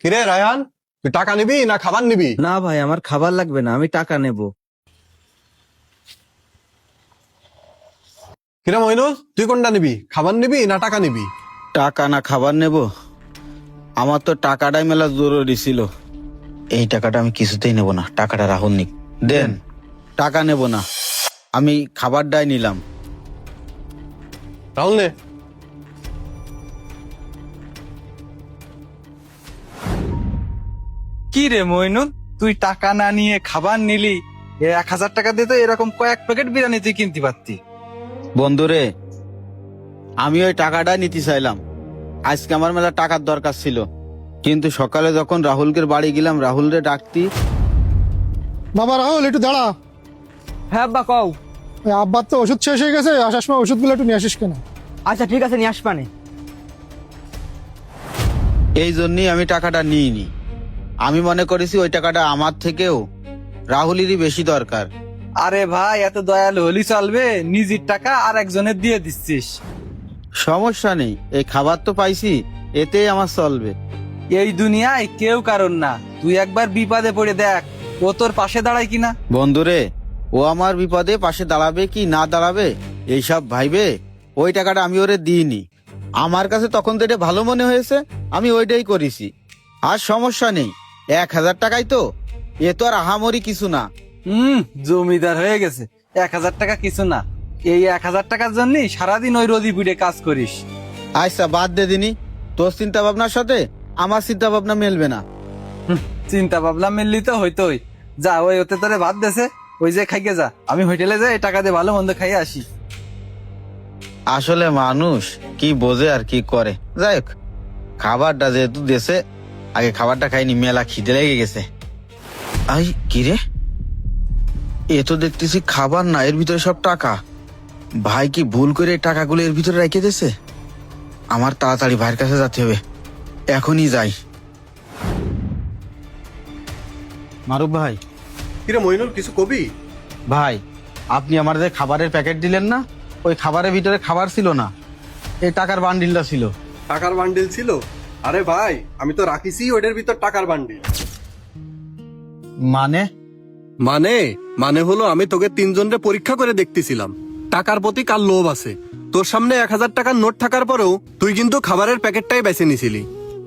কিরে রায়হান, তুই টাকা নিবি না খাবার নিবি? না ভাই, আমার খাবার লাগবে না, আমি টাকা নেব। কিরে মইনুল, তুই কোনটা নিবি? খাবার নিবি না টাকা নিবি? টাকা না খাবার নেব? আমার তো টাকাটাই মেলা জরুরি ছিল। এই টাকাটা আমি কিছুতেই নেব না, টাকাটা রাহুল নিক। দেন, টাকা নেব না, আমি খাবারটাই নিলাম। রাহুল নে। কি রে মইনুল, তুই টাকা না নিয়ে খাবার নিলি? 1000 টাকা দিয়ে তো এরকম কয়েক প্যাকেট বিরিয়ানি তুই কিনতে পারতি। বন্ধুরে, আমি ওই টাকাটা নিতে চাইলাম, আজকে আমার মেলা টাকার দরকার ছিল। কিন্তু সকালে যখন রাহুলকে বাড়ি গেলাম, রাহুলরে ডাকতি। বাবা রাহুল, একটু দাঁড়া। হ্যাঁ আব্বা কও। ওই আব্বার তো ওষুধ শেষ হয়ে গেছে, আসার সময় ওষুধগুলো একটু নিয়ে আসিস কেন? আচ্ছা ঠিক আছে, নিয়ে আসবানে। এই জন্যই আমি টাকাটা নিইনি। আমি মনে করেছি ওই টাকাটা আমার থেকেও রাহুলেরই বেশি দরকার। আরে ভাই, এত দয়ালু হলি চলবে? নিজের টাকা আর একজনের দিয়ে দিচ্ছিস। সমস্যা নেই, এই খাবার তো পাইছি, এতেই আমার চলবে। এই দুনিয়ায় কেউ কারণ না, তুই একবার বিপদে পড়ে দেখ, ও তোর পাশে দাঁড়ায় কিনা। বন্ধুরে, ও আমার বিপদে পাশে দাঁড়াবে কি না দাঁড়াবে এইসব ভাইবে ওই টাকাটা আমি ওরে দিইনি। আমার কাছে তখন তো এটা ভালো মনে হয়েছে, আমি ওইটাই করেছি। আর সমস্যা নেই, 1000 টাকাই তো, এ তো আর আহামরি কিছু না। জমিদার হয়ে গেছে। 1000 টাকা কিছু না, এই 1000 টাকার জন্যই সারাদিন ওই রোদি পিঠে কাজ করিস। আচ্ছা বাদ দে দিনি, তোর চিন্তা ভাবনার সাথে আমার চিন্তা ভাবনা মেলবে না। চিন্তা ভাবনা মিললি তো হইতোই। যা, ওই ওতে তোরে ভাত দেছে, ওই যে খাইকে যা, আমি হোটেলে যাই টাকা দিয়ে ভালো মন্দ খাইয়ে আসি। আসলে মানুষ কি বোঝে আর কি করে। যাই হোক, খাবারটা যেহেতু দেশে, আগে খাবারটা খাইনি, মেলা খিদে লেগে গেছে। আই কিরে, এ তো দেখতেছি খাবার না, এর ভিতরে সব টাকা। ভাই কি ভুল করে এই টাকাগুলো এর ভিতরে রেখে দিয়েছে? আমার তাড়াতাড়ি ভাইয়ের কাছে যেতে হবে, এখনই যাই। মারুফ ভাই, কিরে মইনুল, কিছু কবি? ভাই আপনি আমার যে খাবারের প্যাকেট দিলেন না, ওই খাবারের ভিতরে খাবার ছিল না, এই টাকার বান্ডিলটা ছিল। টাকার বান্ডিল ছিল? আরে ভাই, আমি তো রাখিছি ওইটার ভিতর টাকার বান্ডিল। মানে? মানে মানে হলো, আমি তোকে 3 জনরে পরীক্ষা করে দেখতেছিলাম টাকার প্রতি কার লোভ আছে। তোর সামনে 1000 টাকার নোট থাকার পরেও তুই কিন্তু খাবারের প্যাকেটটাই বেছে নিছিলি।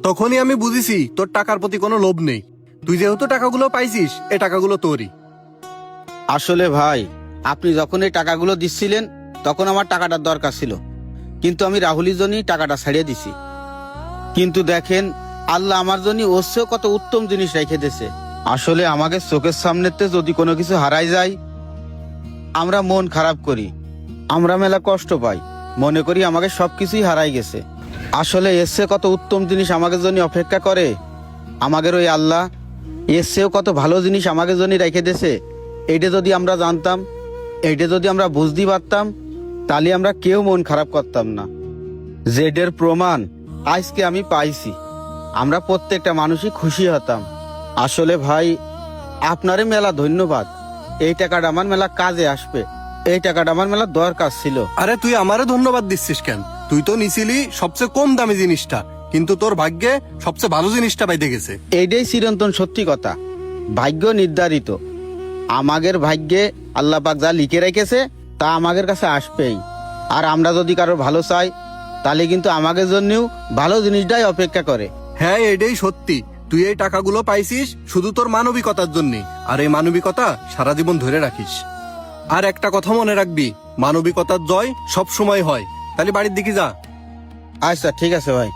তখনই আমি বুঝেছি তোর টাকার প্রতি কোনো লোভ নেই। তুই যেহেতু টাকাগুলো পাইছিস, এ টাকাগুলো তোরই। আসলে ভাই, আপনি যখন এই টাকাগুলো দিচ্ছিলেন তখন আমার টাকাটার দরকার ছিল, কিন্তু আমি রাহুলের জন্যই টাকাটা ছাড়িয়ে দিছি। কিন্তু দেখেন, আল্লাহ আমার জন্য ওর চেয়েও কত উত্তম জিনিস রেখে দিয়েছে। আসলে আমাকে চোখের সামনেতে যদি কোনো কিছু হারাই যায়, আমরা মন খারাপ করি, আমরা মেলা কষ্ট পাই, মনে করি আমাকে সবকিছুই হারাই গেছে। আসলে এর চেয়ে কত উত্তম জিনিস আমাদের জন্য অপেক্ষা করে আমাদের ওই আল্লাহ। এর চেয়েও কত ভালো জিনিস আমাদের জন্য রেখে দিয়েছে। এইটা যদি আমরা জানতাম, এইটা যদি আমরা বুঝতে পারতাম, তাহলে আমরা কেউ মন খারাপ করতাম না। জেডের প্রমাণ আজকে আমি পাইছি, আমরা প্রত্যেকটা মানুষই খুশি হতাম। আসলে ভাই, আপনারে মেলা ধন্যবাদ। এই টাকাটা আমার মেলা কাজে আসবে, এই টাকাটা আমার মেলা দরকার ছিল। আরে তুই আমারও ধন্যবাদ দিচ্ছিস কেন? তুই তো নিছিলি সবচেয়ে কম দামি জিনিসটা, কিন্তু তোর ভাগ্যে সবচেয়ে ভালো জিনিসটা পাইতে গেছে। এইটাই চিরন্তন সত্যি কথা, ভাগ্য নির্ধারিত। আমাদের ভাগ্যে আল্লাহ পাক যা লিখে রেখেছে তা আমাদের কাছে আসবেই। আর আমরা যদি কারো ভালো চাই, তাহলে কিন্তু আমাদের জন্যও ভালো জিনিসটাই অপেক্ষা করে। হ্যাঁ, এটাই সত্যি। তুই এই টাকাগুলো পাইছিস শুধু তোর মানবিকতার জন্য, আর এই মানবিকতা সারা জীবন ধরে রাখিস। আর একটা কথা মনে রাখবি, মানবিকতার জয় সব সময় হয়। তাহলে বাড়ির দিকে যা। আচ্ছা ঠিক আছে ভাই।